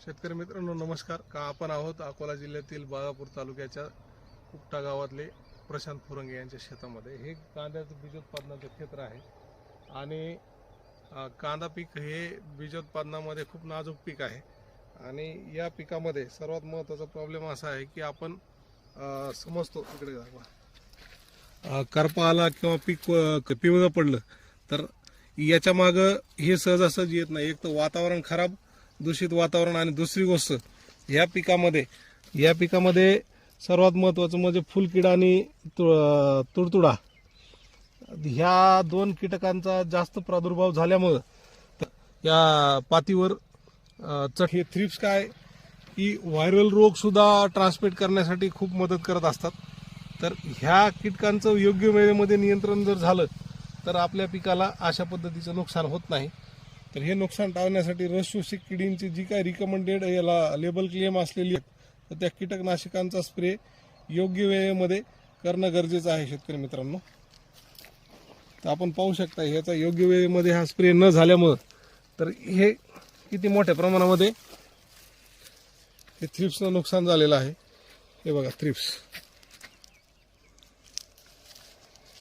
शेतकरी मित्रांनो नमस्कार. आपण आहोत अकोला जिल्ह्यातील बाळापूर तालुक्याच्या उपटा गावातले प्रशांत फुरंगे यांच्या शेतामध्ये. हे कांद्याचं बीजोत्पादनाचं क्षेत्र आहे आणि कांदा पीक हे बीजोत्पादनामध्ये खूप नाजूक पीक आहे. आणि या पिकामध्ये सर्वात महत्त्वाचा प्रॉब्लेम असा आहे की आपण समजतो तिकडे करपा आला किंवा पीक पिवळं पडलं तर याच्या मागं हे सहजासहजी येत नाही. एक तर वातावरण खराब, दूषित वातावरण, आणि दुसरी गोष्ट या पिकामध्ये सर्वात महत्त्वाचं म्हणजे फुलकिडा आणि तुडतुडा, ह्या दोन कीटकांचा जास्त प्रादुर्भाव झाल्यामुळं या पातीवर हे थ्रिप्स काय की व्हायरल रोग सुद्धा ट्रान्समिट करण्यासाठी खूप मदत करत असतात. तर ह्या कीटकांचं योग्य वेळेमध्ये नियंत्रण जर झालं तर आपल्या पिकाला अशा पद्धतीचं नुकसान होत नाही. तर हे नुकसान टाळण्यासाठी रस शोषक किडींची जी काही रिकमेंडेड याला लेबल क्लेम असलेली आहेत तर त्या कीटकनाशकांचा स्प्रे योग्य वेळेमध्ये करणं गरजेचं आहे शेतकरी मित्रांनो. तर आपण पाहू शकता ह्याचा योग्य वेळेमध्ये हा स्प्रे न झाल्यामुळं तर हे किती मोठ्या प्रमाणामध्ये हे थ्रिप्सचं नुकसान झालेलं आहे. हे बघा थ्रिप्स.